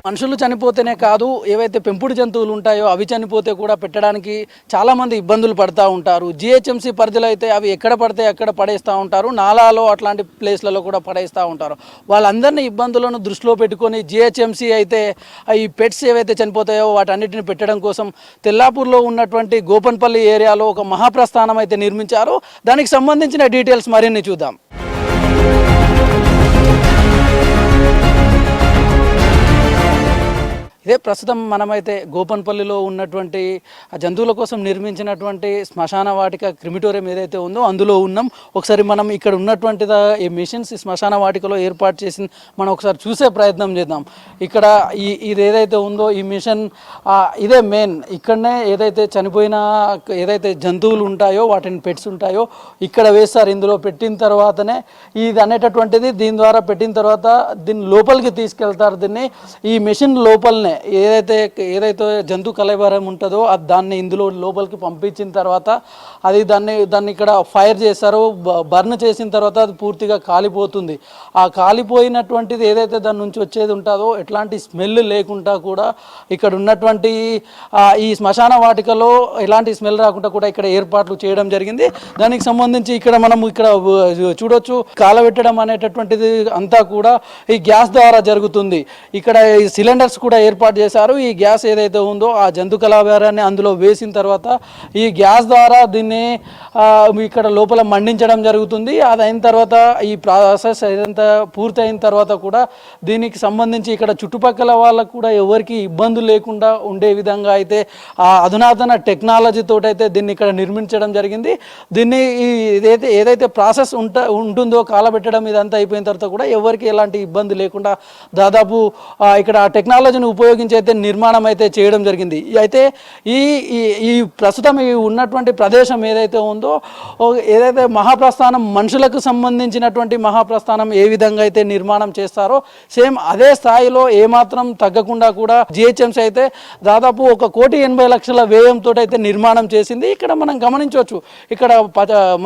మనుషులు చనిపోతేనే కాదు, ఏవైతే పెంపుడు జంతువులు ఉంటాయో అవి చనిపోతే కూడా పెట్టడానికి చాలామంది ఇబ్బందులు పడుతూ ఉంటారు. జిహెచ్ఎంసీ పరిధిలో అయితే అవి ఎక్కడ పడితే అక్కడ పడేస్తూ ఉంటారు, నాలాలో అట్లాంటి ప్లేస్లలో కూడా పడేస్తూ ఉంటారు. వాళ్ళందరినీ ఇబ్బందులను దృష్టిలో పెట్టుకొని జిహెచ్ఎంసీ అయితే ఈ పెట్స్ ఏవైతే చనిపోతాయో వాటన్నిటిని పెట్టడం కోసం తెల్లాపూర్లో ఉన్నటువంటి గోపన్పల్లి ఏరియాలో ఒక మహాప్రస్థానం అయితే నిర్మించారు. దానికి సంబంధించిన డీటెయిల్స్ మరిన్ని చూద్దాం. ఇదే ప్రస్తుతం మనమైతే గోపన్పల్లిలో ఉన్నటువంటి జంతువుల కోసం నిర్మించినటువంటి శ్మశాన వాటిక క్రిమిటోరియం ఏదైతే ఉందో అందులో ఉన్నాం. ఒకసారి మనం ఇక్కడ ఉన్నటువంటి ఈ మిషన్స్ శ్మశాన వాటికలో ఏర్పాటు చేసి మనం ఒకసారి చూసే ప్రయత్నం చేద్దాం. ఇక్కడ ఇది ఏదైతే ఉందో ఈ మిషన్ ఇదే మెయిన్. ఇక్కడనే ఏదైతే చనిపోయిన ఏదైతే జంతువులు ఉంటాయో వాటిని పెట్స్ ఉంటాయో ఇక్కడ వేస్తారు. ఇందులో పెట్టిన తర్వాతనే ఇది అనేటటువంటిది దీని ద్వారా పెట్టిన తర్వాత దీన్ని లోపలికి తీసుకెళ్తారు. దీన్ని ఈ మిషన్ లోపలనే ఏదైతే జంతు కళేబరం ఉంటుందో దాన్ని ఇందులో లోపలికి పంపించిన తర్వాత దాన్ని ఇక్కడ ఫైర్ చేస్తారు. బర్న్ చేసిన తర్వాత అది పూర్తిగా కాలిపోతుంది. ఆ కాలిపోయినటువంటిది ఏదైతే దాని నుంచి వచ్చేది ఉంటుందో ఎట్లాంటి స్మెల్ లేకుండా కూడా ఇక్కడ ఉన్నటువంటి ఈ శ్మశాన వాటికలో ఎలాంటి స్మెల్ రాకుండా కూడా ఇక్కడ ఏర్పాట్లు చేయడం జరిగింది. దానికి సంబంధించి ఇక్కడ మనం ఇక్కడ చూడొచ్చు, కాలబెట్టడం అనేటటువంటిది అంతా కూడా ఈ గ్యాస్ ద్వారా జరుగుతుంది. ఇక్కడ ఈ సిలిండర్స్ కూడా ఏర్పాటు చేశారు. ఈ గ్యాస్ ఏదైతే ఉందో ఆ జంతు కళాభారాన్ని అందులో వేసిన తర్వాత ఈ గ్యాస్ ద్వారా దీన్ని ఇక్కడ లోపల మండించడం జరుగుతుంది. అది అయిన తర్వాత ఈ ప్రాసెస్ ఏదంతా పూర్తయిన తర్వాత కూడా దీనికి సంబంధించి ఇక్కడ చుట్టుపక్కల వాళ్ళకు కూడా ఎవరికి ఇబ్బందులు లేకుండా ఉండే విధంగా అయితే ఆ అధునాతన టెక్నాలజీ తోటైతే దీన్ని ఇక్కడ నిర్మించడం జరిగింది. దీన్ని ఏదైతే ప్రాసెస్ ఉంటుందో కాలబెట్టడం ఇదంతా అయిపోయిన తర్వాత కూడా ఎవరికి ఎలాంటి ఇబ్బంది లేకుండా దాదాపు ఇక్కడ ఆ టెక్నాలజీని ఉపయోగించి అయితే నిర్మాణం అయితే చేయడం జరిగింది. అయితే ఈ ప్రస్తుతం ఈ ఉన్నటువంటి ప్రదేశం ఏదైతే ఉందో ఏదైతే మహాప్రస్థానం మనుషులకు సంబంధించినటువంటి మహాప్రస్థానం ఏ విధంగా అయితే నిర్మాణం చేస్తారో సేమ్ అదే స్థాయిలో ఏమాత్రం తగ్గకుండా కూడా జిహెచ్ఎంసీ అయితే దాదాపు 1,80,00,000 వ్యయంతో అయితే నిర్మాణం చేసింది. ఇక్కడ మనం గమనించవచ్చు, ఇక్కడ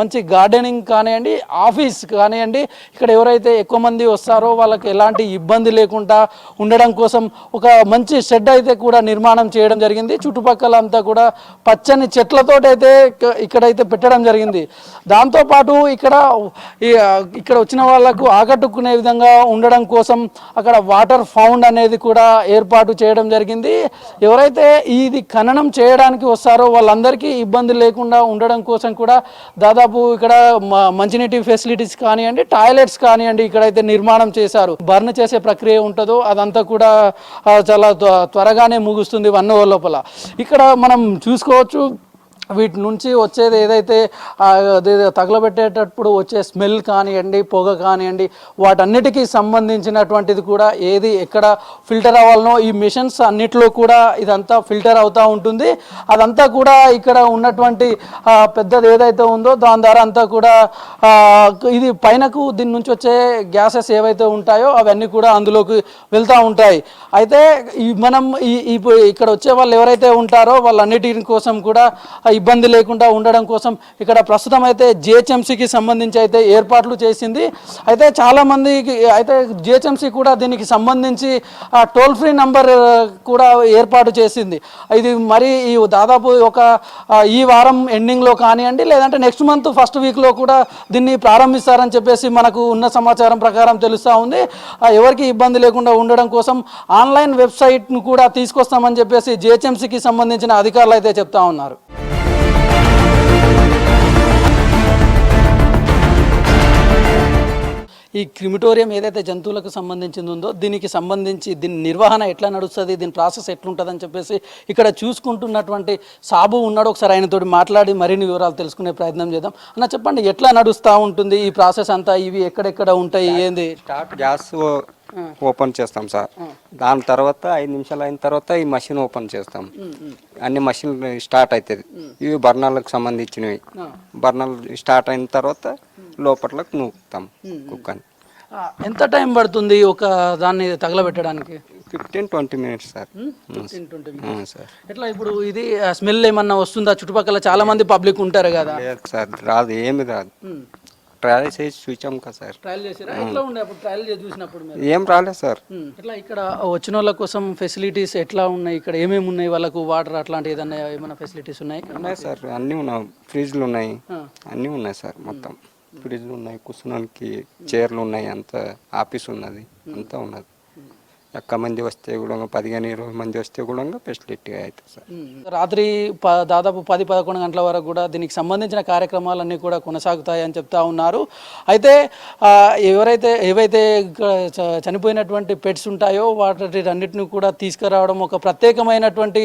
మంచి గార్డెనింగ్ కానివ్వండి, ఆఫీస్ కానివ్వండి, ఇక్కడ ఎవరైతే ఎక్కువ మంది వస్తారో వాళ్ళకి ఎలాంటి ఇబ్బంది లేకుండా ఉండడం కోసం ఒక మంచి షెడ్ అయితే కూడా నిర్మాణం చేయడం జరిగింది. చుట్టుపక్కల అంతా కూడా పచ్చని చెట్లతోటైతే ఇక్కడైతే పెట్టడం జరిగింది. దాంతోపాటు ఇక్కడ వచ్చిన వాళ్ళకు ఆకట్టుకునే విధంగా ఉండడం కోసం అక్కడ వాటర్ ఫౌండ్ అనేది కూడా ఏర్పాటు చేయడం జరిగింది. ఎవరైతే ఇది ఖననం చేయడానికి వస్తారో వాళ్ళందరికీ ఇబ్బంది లేకుండా ఉండడం కోసం కూడా దాదాపు ఇక్కడ మంచినీటి ఫెసిలిటీస్ కానివ్వండి, టాయిలెట్స్ కానివ్వండి ఇక్కడైతే నిర్మాణం చేశారు. బర్న్ చేసే ప్రక్రియ ఉంటుందో అదంతా కూడా చాలా త్వరగానే ముగుస్తుంది 1 hour లోపల. ఇక్కడ మనం చూసుకోవచ్చు వీటి నుంచి వచ్చేది ఏదైతే తగలబెట్టేటప్పుడు వచ్చే స్మెల్ కానివ్వండి, పొగ కానివ్వండి, వాటన్నిటికీ సంబంధించినటువంటిది కూడా ఏది ఎక్కడ ఫిల్టర్ అవ్వాలనో ఈ మిషన్స్ అన్నిట్లో కూడా ఇదంతా ఫిల్టర్ అవుతూ ఉంటుంది. అదంతా కూడా ఇక్కడ ఉన్నటువంటి పెద్దది ఏదైతే ఉందో దాని ద్వారా అంతా కూడా ఇది పైనకు దీని నుంచి వచ్చే గ్యాసెస్ ఏవైతే ఉంటాయో అవన్నీ కూడా అందులోకి వెళ్తూ ఉంటాయి. అయితే మనం ఇక్కడ వచ్చే వాళ్ళు ఎవరైతే ఉంటారో వాళ్ళన్నిటి కోసం కూడా ఇబ్బంది లేకుండా ఉండడం కోసం ఇక్కడ ప్రస్తుతం అయితే జిహెచ్ఎంసీకి సంబంధించి అయితే ఏర్పాట్లు చేసింది. అయితే చాలామందికి అయితే జిహెచ్ఎంసీ కూడా దీనికి సంబంధించి టోల్ ఫ్రీ నంబర్ కూడా ఏర్పాటు చేసింది. ఇది మరి దాదాపు ఈ వారం ఎండింగ్లో కానివ్వండి, లేదంటే నెక్స్ట్ మంత్ ఫస్ట్ వీక్లో కూడా దీన్ని ప్రారంభిస్తారని చెప్పేసి మనకు ఉన్న సమాచారం ప్రకారం తెలుస్తూ ఉంది. ఎవరికి ఇబ్బంది లేకుండా ఉండడం కోసం ఆన్లైన్ వెబ్సైట్ను కూడా తీసుకొస్తామని చెప్పేసి జిహెచ్ఎంసీకి సంబంధించిన అధికారులు అయితే చెప్తా ఉన్నారు. ఈ క్రిమిటోరియం ఏదైతే జంతువులకు సంబంధించింది ఉందో దీనికి సంబంధించి దీని నిర్వహణ ఎట్లా నడుస్తుంది, దీని ప్రాసెస్ ఎట్లుంటుందని చెప్పేసి ఇక్కడ చూసుకుంటున్నటువంటి సాబు ఉన్నాడు. ఒకసారి ఆయనతోటి మాట్లాడి మరిన్ని వివరాలు తెలుసుకునే ప్రయత్నం చేద్దాం. అన్న చెప్పండి, ఎట్లా నడుస్తూ ఉంటుంది ఈ ప్రాసెస్ అంతా, ఇవి ఎక్కడెక్కడ ఉంటాయి, ఏంది? గ్యాస్ ఓపెన్ చేస్తాం సార్. దాని తర్వాత 5 నిమిషాలు అయిన తర్వాత ఈ మషిన్ ఓపెన్ చేస్తాం. అన్ని మషిన్లు స్టార్ట్ అవుతుంది. ఇవి బర్నర్లకు సంబంధించినవి. బర్నర్లు స్టార్ట్ అయిన తర్వాత లోపట్లకు నూకుతాం కుక్కని. ఎంత టైం పడుతుంది ఒక దాన్ని తగలబెట్టడానికి? 15-20 minutes సార్. 15-20 minutes sir. ఎట్లా ఇప్పుడు ఇది స్మెల్ ఏమన్నా వస్తుందా? చుట్టుపక్కల చాలా మంది పబ్లిక్ ఉంటారు కదా సార్. రాదు, ఏమి రాదు. ట్రయల్ చేసి చూసాం కదా సార్. ట్రయల్ చేసారా? ఎట్లా ఉండే అప్పుడు ట్రయల్ చేసి చూసినప్పుడు మీరు? ఏం రాలేదు సార్. ఇట్లా ఇక్కడ వచ్చిన వాళ్ళ కోసం ఫెసిలిటీస్ ఎట్లా ఉన్నాయి? ఇక్కడ ఏమేమి ఉన్నాయి? వాళ్ళకు వాటర్ అట్లాంటి ఏదన్నా ఏమైనా ఫెసిలిటీస్ ఉన్నాయి? ఉన్నాయి సార్, అన్నీ ఉన్నాయి. ఫ్రిడ్జ్లు ఉన్నాయి, అన్నీ ఉన్నాయి సార్. మొత్తం ఫ్రిడ్జ్లు ఉన్నాయి, కూర్చోడానికి చైర్లు ఉన్నాయి, అంత ఆఫీస్ ఉన్నది, అంతా ఉన్నది. ఎక్కువ మంది వస్తే కూడా 15-20 మంది వస్తే కూడా ఫెసిలిటీ అవుతుంది సార్. రాత్రి దాదాపు 10-11 గంటల వరకు కూడా దీనికి సంబంధించిన కార్యక్రమాలన్నీ కూడా కొనసాగుతాయని చెప్తా ఉన్నారు. అయితే ఏవైతే చనిపోయినటువంటి పెట్స్ ఉంటాయో వాటి అన్నిటిని కూడా తీసుకురావడం, ఒక ప్రత్యేకమైనటువంటి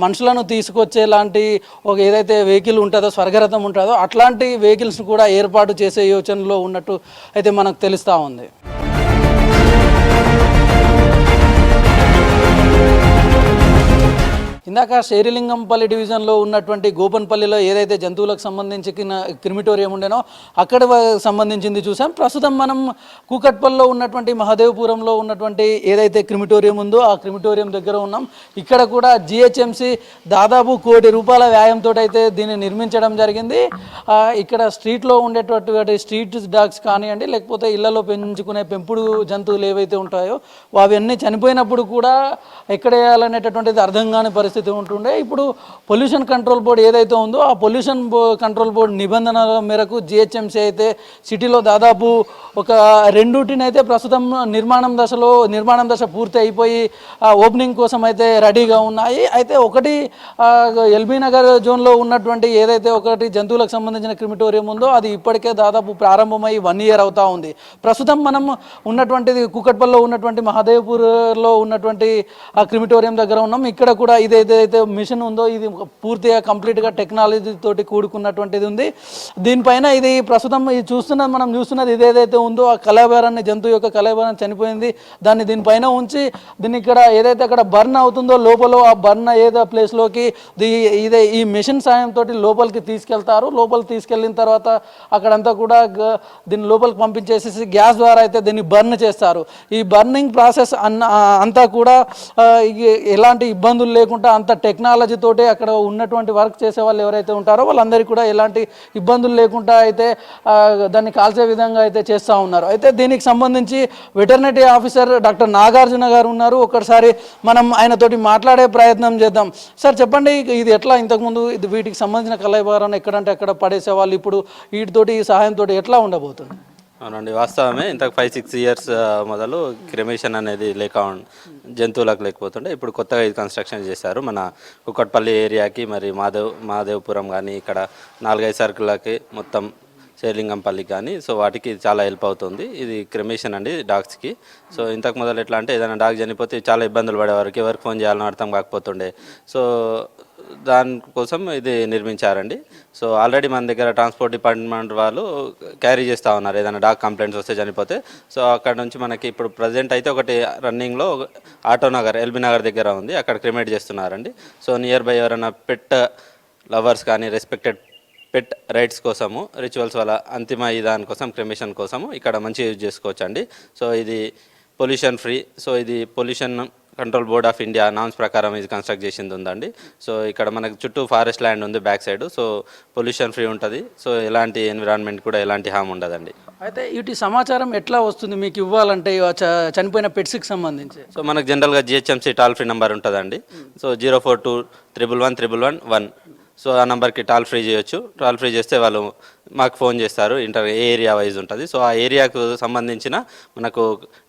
మనుషులను తీసుకొచ్చేలాంటి ఒక ఏదైతే వెహికల్ ఉంటుందో, స్వర్గరథం ఉంటుందో అట్లాంటి వెహికల్స్ని కూడా ఏర్పాటు చేసే యోచనలో ఉన్నట్టు అయితే మనకు తెలుస్తూ ఉంది. ఇందాక శేరిలింగంపల్లి డివిజన్లో ఉన్నటువంటి గోపన్పల్లిలో ఏదైతే జంతువులకు సంబంధించిన క్రిమిటోరియం ఉండేనో అక్కడ సంబంధించింది చూసాం. ప్రస్తుతం మనం కూకట్పల్లిలో ఉన్నటువంటి మహదేవపురంలో ఉన్నటువంటి ఏదైతే క్రిమిటోరియం ఉందో ఆ క్రిమిటోరియం దగ్గర ఉన్నాం. ఇక్కడ కూడా జిహెచ్ఎంసి దాదాపు ₹1 కోటి వ్యాయంతో అయితే దీన్ని నిర్మించడం జరిగింది. ఇక్కడ స్ట్రీట్లో ఉండేటటువంటి స్ట్రీట్ డాగ్స్ కానివ్వండి, లేకపోతే ఇళ్లలో పెంచుకునే పెంపుడు జంతువులు ఏవైతే ఉంటాయో అవన్నీ చనిపోయినప్పుడు కూడా ఎక్కడ వేయాలనేటటువంటిది అర్థం కాని పరిస్థితి ఉంటుండే. ఇప్పుడు పొల్యూషన్ కంట్రోల్ బోర్డు ఏదైతే ఉందో ఆ పొల్యూషన్ కంట్రోల్ బోర్డు నిబంధనల మేరకు జిహెచ్ఎంసీ అయితే సిటీలో దాదాపు ఒక 2 అయితే ప్రస్తుతం నిర్మాణం దశ పూర్తి అయిపోయి ఓపెనింగ్ కోసం అయితే రెడీగా ఉన్నాయి. అయితే ఒకటి ఎల్బీ నగర్ జోన్లో ఉన్నటువంటి ఏదైతే ఒకటి జంతువులకు సంబంధించిన క్రిమిటోరియం ఉందో అది ఇప్పటికే దాదాపు ప్రారంభమై 1 ఇయర్ అవుతా ఉంది. ప్రస్తుతం మనం ఉన్నటువంటిది కూకట్పల్లిలో ఉన్నటువంటి మహదేవ్పూర్లో ఉన్నటువంటి ఆ క్రిమిటోరియం దగ్గర ఉన్నాం. ఇక్కడ కూడా ఏదైతే మిషన్ ఉందో ఇది పూర్తిగా కంప్లీట్గా టెక్నాలజీ తోటి కూడుకున్నటువంటిది ఉంది. దీనిపైన ఇది ప్రస్తుతం మనం చూస్తున్నది ఇదేదైతే ఉందో ఆ కళేబరాన్ని, జంతువు యొక్క కళేబరాన్ని చనిపోయింది దాన్ని దీనిపైన ఉంచి దీన్ని ఇక్కడ ఏదైతే అక్కడ బర్న్ అవుతుందో లోపల ఆ బర్న్ ఏదో ప్లేస్లోకి ఈ మిషన్ సాయంతో లోపలికి తీసుకెళ్తారు. లోపలికి తీసుకెళ్ళిన తర్వాత అక్కడంతా కూడా దీన్ని లోపలికి పంపించేసి గ్యాస్ ద్వారా అయితే దీన్ని బర్న్ చేస్తారు. ఈ బర్నింగ్ ప్రాసెస్ అంతా కూడా ఎలాంటి ఇబ్బందులు లేకుండా అంత టెక్నాలజీ తోటి అక్కడ ఉన్నటువంటి వర్క్ చేసే వాళ్ళు ఎవరైతే ఉంటారో వాళ్ళందరికీ కూడా ఎలాంటి ఇబ్బందులు లేకుండా అయితే దాన్ని కాల్చే విధంగా అయితే చేస్తూ ఉన్నారు. అయితే దీనికి సంబంధించి వెటర్నరీ ఆఫీసర్ డాక్టర్ నాగార్జున గారు ఉన్నారు. ఒకసారి మనం ఆయనతోటి మాట్లాడే ప్రయత్నం చేద్దాం. సార్ చెప్పండి, ఇది ఎట్లా ఇంతకుముందు వీటికి సంబంధించిన కళాభారాన్ని ఎక్కడంటే అక్కడ పడేసేవాళ్ళు, ఇప్పుడు వీటితోటి సహాయంతో ఎట్లా ఉండబోతుంది? అవునండి, వాస్తవమే. ఇంతకు 5-6 ఇయర్స్ మొదలు క్రిమేషన్ అనేది జంతువులకు లేకపోతుండే. ఇప్పుడు కొత్తగా ఇది కన్స్ట్రక్షన్ చేశారు మన కుక్కట్పల్లి ఏరియాకి, మరి మాదేవపురం కానీ ఇక్కడ 4-5 సర్కిళ్ళకి మొత్తం శేర్లింగంపల్లికి కానీ. సో వాటికి చాలా హెల్ప్ అవుతుంది ఇది క్రిమేషన్ అండి డాగ్స్కి. సో ఇంతకు మొదలు ఎట్లా అంటే ఏదైనా డాగ్ చనిపోతే చాలా ఇబ్బందులు పడేవారు, ఎవరికి ఫోన్ చేయాలని అర్థం కాకపోతుండే. సో దానికోసం ఇది నిర్మించారండి. సో ఆల్రెడీ మన దగ్గర ట్రాన్స్పోర్ట్ డిపార్ట్మెంట్ వాళ్ళు క్యారీ చేస్తూ ఉన్నారు ఏదైనా డాగ్ కంప్లైంట్స్ వస్తే చనిపోతే. సో అక్కడ నుంచి మనకి ఇప్పుడు ప్రజెంట్ అయితే ఒకటి రన్నింగ్లో ఆటోనగర్ ఎల్బీ నగర్ దగ్గర ఉంది, అక్కడ క్రిమేట్ చేస్తున్నారండి. సో నియర్ బై ఎవరైనా పెట్ లవర్స్ కానీ రెస్పెక్టెడ్ పెట్ రైట్స్ కోసము రిచువల్స్ వల్ల అంతిమ దానికోసం క్రిమేషన్ కోసము ఇక్కడ మంచి యూజ్ చేసుకోవచ్చు అండి. సో ఇది పొల్యూషన్ ఫ్రీ. సో ఇది pollution control board of India norms ప్రకారం ఇది కన్స్ట్రక్ట్ చేసింది ఉందండి. సో ఇక్కడ మనకు చుట్టూ ఫారెస్ట్ ల్యాండ్ ఉంది back side. So pollution free ఉంటుంది. సో ఎలాంటి ఎన్విరాన్మెంట్ కూడా ఎలాంటి హామ్ ఉండదండి. అయితే వీటి సమాచారం ఎట్లా వస్తుంది మీకు ఇవ్వాలంటే చనిపోయిన పెట్స్కి సంబంధించి? సో మనకు జనరల్గా జిహెచ్ఎంసీ టోల్ ఫ్రీ నెంబర్ ఉంటుందండి. సో 042111111. సో ఆ నెంబర్కి టోల్ ఫ్రీ చేయొచ్చు. టోల్ ఫ్రీ చేస్తే వాళ్ళు మాకు ఫోన్ చేస్తారు. ఏ ఏరియా వైజ్ ఉంటుంది. సో ఆ ఏరియాకు సంబంధించిన మనకు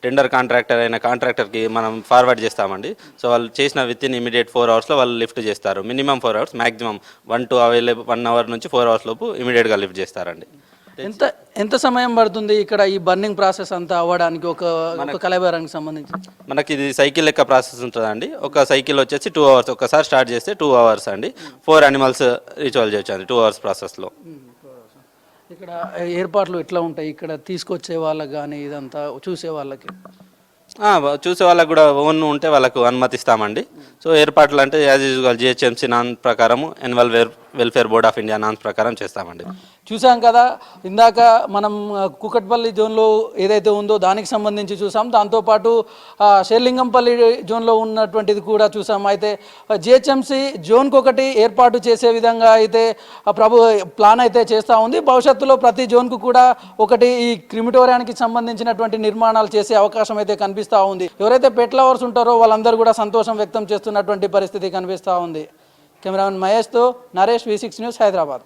టెండర్ కాంట్రాక్టర్ అయిన కాంట్రాక్టర్కి మనం ఫార్వర్డ్ చేస్తామండి. సో వాళ్ళు చేసిన విత్ ఇన్ ఇమీడియట్ 4 అవర్స్లో వాళ్ళు లిఫ్ట్ చేస్తారు. మినిమం 4 అవర్స్, మ్యాక్సిమం 1 అవర్ నుంచి 4 అవర్స్ లోపు ఇమీడియట్గా లిఫ్ట్ చేస్తారండి. ఎంత సమయం పడుతుంది ఇక్కడ ఈ బర్నింగ్ ప్రాసెస్ అంతా అవ్వడానికి ఒక కళాభారానికి సంబంధించి? మనకి ఇది సైకిల్ లెక్క ప్రాసెస్ ఉంటుందండి. ఒక సైకిల్ వచ్చేసి 2 అవర్స్, ఒకసారి స్టార్ట్ చేస్తే 2 అవర్స్ అండి. 4 యానిమల్స్ రిచువల్ చేయొచ్చు అండి 2 అవర్స్ ప్రాసెస్లో. ఇక్కడ ఏర్పాట్లు ఎట్లా ఉంటాయి ఇక్కడ తీసుకొచ్చే వాళ్ళకి కానీ ఇదంతా చూసే వాళ్ళకి? చూసే వాళ్ళకి కూడా ఓన్ ఉంటే వాళ్ళకు అనుమతిస్తామండి. సో ఏర్పాట్లు అంటే యాజ్ యూజువల్ జిహెచ్ఎంసీ నాన్ ప్రకారం Animal Welfare Board of India norms ప్రకారం చేస్తామండి. చూసాం కదా ఇందాక మనం కూకట్పల్లి జోన్లో ఏదైతే ఉందో దానికి సంబంధించి చూసాం. దాంతోపాటు షేర్లింగంపల్లి జోన్లో ఉన్నటువంటిది కూడా చూసాం. అయితే జిహెచ్ఎంసీ జోన్కి ఒకటి ఏర్పాటు చేసే విధంగా అయితే ప్లాన్ అయితే చేస్తూ ఉంది. భవిష్యత్తులో ప్రతి జోన్కు కూడా ఒకటి ఈ క్రిమిటోరియానికి సంబంధించినటువంటి నిర్మాణాలు చేసే అవకాశం అయితే కనిపిస్తూ ఉంది. ఎవరైతే పెట్ లవర్స్ ఉంటారో వాళ్ళందరూ కూడా సంతోషం వ్యక్తం చేస్తున్నటువంటి పరిస్థితి కనిపిస్తూ ఉంది. కెమెరామెన్ మహేష్తో నరేష్, V6 న్యూస్, హైదరాబాద్.